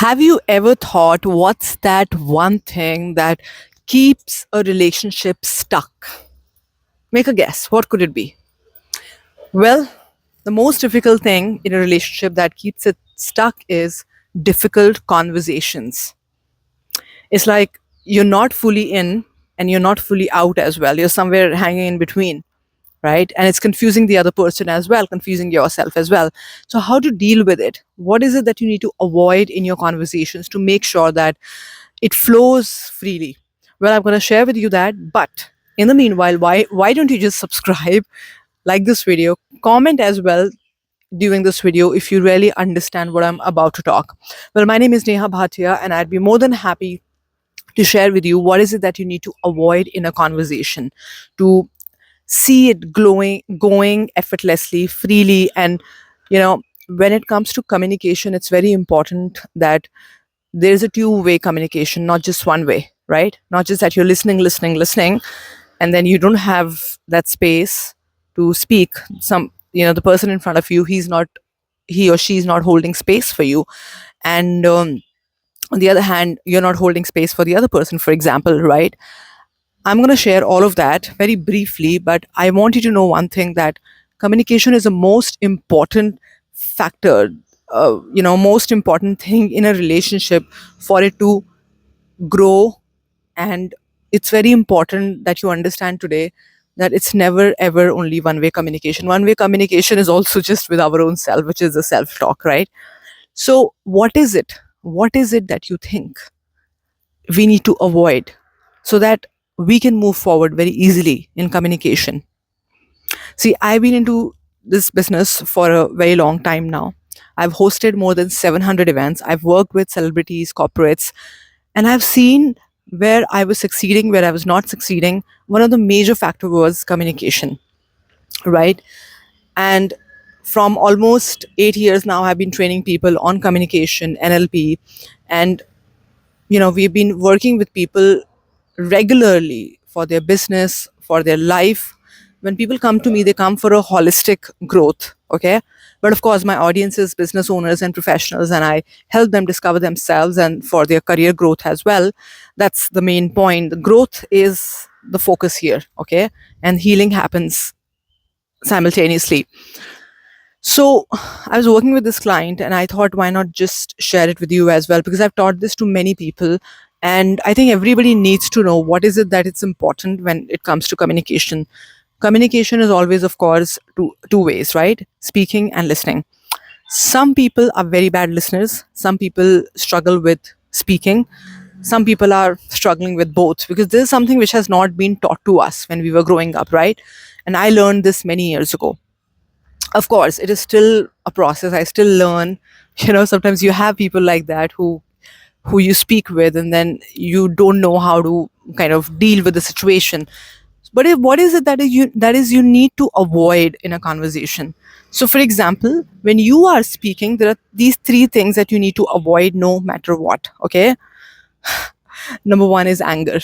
Have you ever thought what's that one thing that keeps a relationship stuck? Make a guess. What could it be? Well, the most difficult thing in a relationship that keeps it stuck is difficult conversations. It's like you're not fully in and you're not fully out as well. You're somewhere hanging in between, right? And it's confusing the other person as well, confusing yourself as well. So, how to deal with it? What is it that you need to avoid in your conversations to make sure that it flows freely? Well, I'm going to share with you that. But in the meanwhile, why don't you just subscribe, like this video, comment as well during this video if you really understand what I'm about to talk. Well, my name is Neha Bhatia, and I'd be more than happy to share with you what is it that you need to avoid in a conversation to see it going effortlessly, freely. And you know, when it comes to communication, it's very important that there's a two-way communication, not just one way, right? Not just that you're listening, and then you don't have that space to speak. The person in front of you, he or she is not holding space for you. And on the other hand, you're not holding space for the other person, for example, right? I'm going to share all of that very briefly, but I want you to know one thing, that communication is the most important factor, most important thing in a relationship for it to grow. And it's very important that you understand today that it's never ever only one way communication. One way communication is also just with our own self, which is the self talk, right? So, what is it? What is it that you think we need to avoid so that we can move forward very easily in communication? See, I've been into this business for a very long time now. I've hosted more than 700 events. I've worked with celebrities, corporates, and I've seen where I was succeeding, where I was not succeeding. One of the major factor was communication, right? And from almost 8 years now, I've been training people on communication, NLP, and we've been working with people regularly for their business, for their life. When people come to me, they come for a holistic growth, okay? But of course, my audience is business owners and professionals, and I help them discover themselves and for their career growth as well. That's the main point. The growth is the focus here, okay? And healing happens simultaneously. So I was working with this client, and I thought, why not just share it with you as well? Because I've taught this to many people, and I think everybody needs to know what is it that it's important when it comes to communication. Communication is always, of course, two ways, right? Speaking and listening. Some people are very bad listeners. Some people struggle with speaking. Some people are struggling with both, because this is something which has not been taught to us when we were growing up, right? And I learned this many years ago. Of course, it is still a process. I still learn. Sometimes you have people like that who you speak with, and then you don't know how to kind of deal with the situation. But what is it that is you need to avoid in a conversation? So, for example, when you are speaking, there are these three things that you need to avoid no matter what. Okay, number one is anger.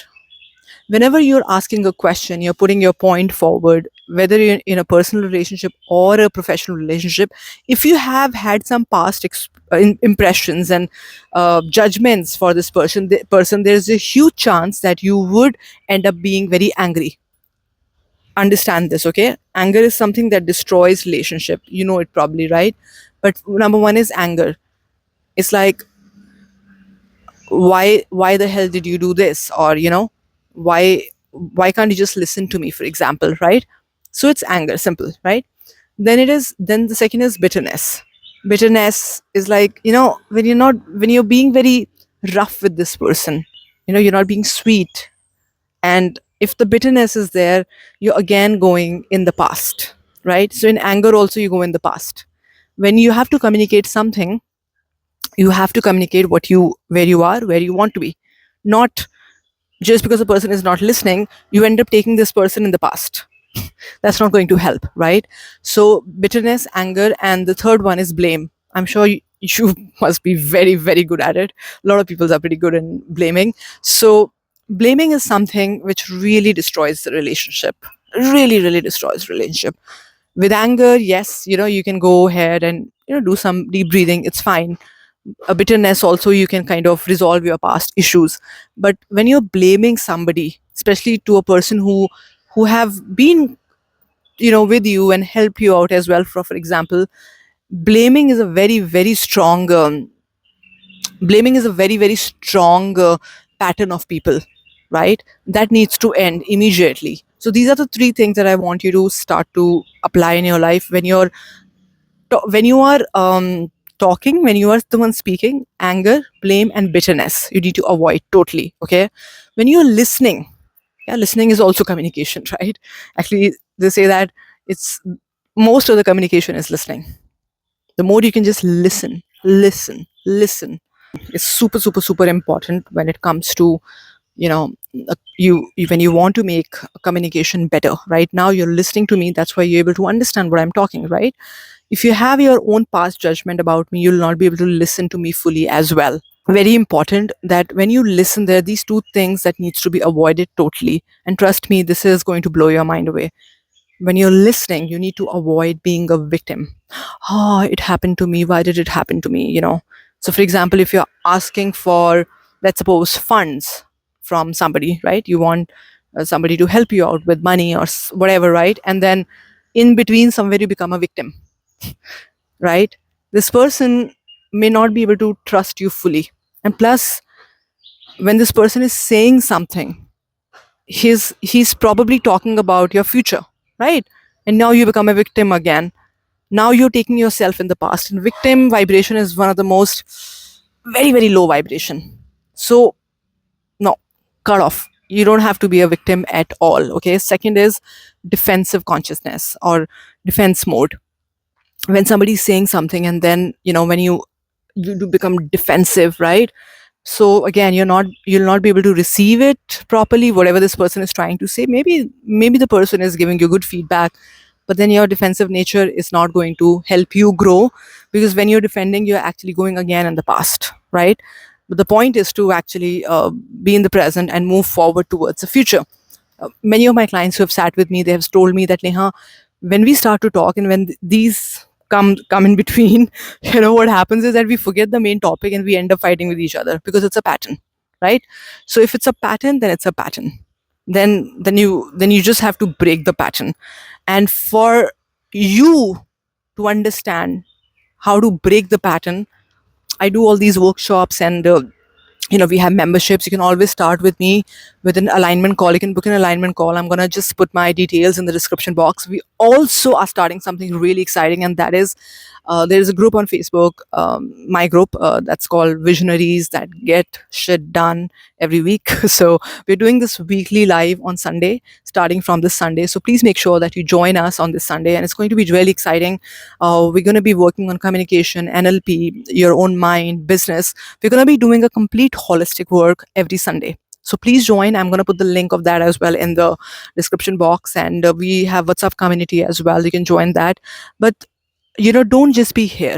Whenever you're asking a question, you're putting your point forward, whether you're in a personal relationship or a professional relationship. If you have had some past impressions and judgments for this person, there's a huge chance that you would end up being very angry. Understand this, okay? Anger is something that destroys relationship. You know it probably, right? But number one is anger. It's like, why the hell did you do this? Or why can't you just listen to me, for example, right? So it's anger, simple, right? Then the second is bitterness. Bitterness is like, when you're being very rough with this person, you're not being sweet. And if the bitterness is there, you're again going in the past, right? So in anger also, you go in the past. When you have to communicate something, you have to communicate where you are, where you want to be. Not just because the person is not listening, you end up taking this person in the past. That's not going to help, right? So bitterness, anger, and the third one is blame. I'm sure you must be very, very good at it. A lot of people are pretty good in blaming. So blaming is something which really destroys the relationship. Really, really destroys relationship. With anger, yes, you can go ahead and do some deep breathing. It's fine. A bitterness also, you can kind of resolve your past issues. But when you're blaming somebody, especially to a person who have been, with you and helped you out as well, for example, blaming is a very very strong blaming is a very very strong pattern of people, right? That needs to end immediately. So these are the three things that I want you to start to apply in your life when when you are talking, when you are the one speaking. Anger, blame, and bitterness you need to avoid totally. Okay, when you're listening, yeah, listening is also communication, right? Actually, they say that it's most of the communication is listening. The more you can just listen, listen, listen, is super super super important when it comes to, you know when you want to make communication better. Right now you're listening to me, that's why you're able to understand what I'm talking, right? If you have your own past judgment about me, you'll not be able to listen to me fully as well. Very important that when you listen, there are these two things that needs to be avoided totally, and trust me, this is going to blow your mind away. When you're listening, you need to avoid being a victim. Oh, it happened to me, why did it happen to me? So for example, if you're asking for, let's suppose, funds from somebody, right? You want somebody to help you out with money or whatever, right? And then in between somewhere you become a victim, right? This person may not be able to trust you fully. And plus, when this person is saying something, he's probably talking about your future, right? And now you become a victim again. Now you're taking yourself in the past, and victim vibration is one of the most very very low vibration. So no, cut off. You don't have to be a victim at all. Okay, second is defensive consciousness or defense mode. When somebody's saying something, and then when you do become defensive, right? So again, you'll not be able to receive it properly, whatever this person is trying to say. Maybe the person is giving you good feedback, but then your defensive nature is not going to help you grow, because when you're defending, you're actually going again in the past, right? But the point is to actually be in the present and move forward towards the future. Many of my clients who have sat with me, they have told me that, Neha, when we start to talk and when these come in between, what happens is that we forget the main topic and we end up fighting with each other because it's a pattern, right? So if it's a pattern, then it's a pattern. Then you just have to break the pattern. And for you to understand how to break the pattern, I do all these workshops, and we have memberships. You can always start with me with an alignment call. You can book an alignment call. I'm going to just put my details in the description box. We also are starting something really exciting, and that is there is a group on Facebook, my group, that's called Visionaries That Get Shit Done every week. So we're doing this weekly live on Sunday, starting from this Sunday. So please make sure that you join us on this Sunday, and it's going to be really exciting. We're going to be working on communication, NLP, your own mind, business. We're going to be doing a complete holistic work every Sunday. So please join. I'm going to put the link of that as well in the description box. And we have WhatsApp community as well. You can join that. But don't just be here.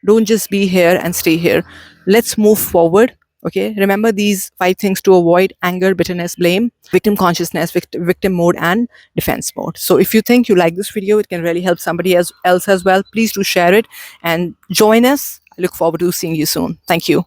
Don't just be here and stay here. Let's move forward. Okay, remember these 5 things to avoid: anger, bitterness, blame, victim consciousness, victim mode, and defense mode. So if you think you like this video, it can really help somebody else as well, please do share it and join us. I look forward to seeing you soon. Thank you.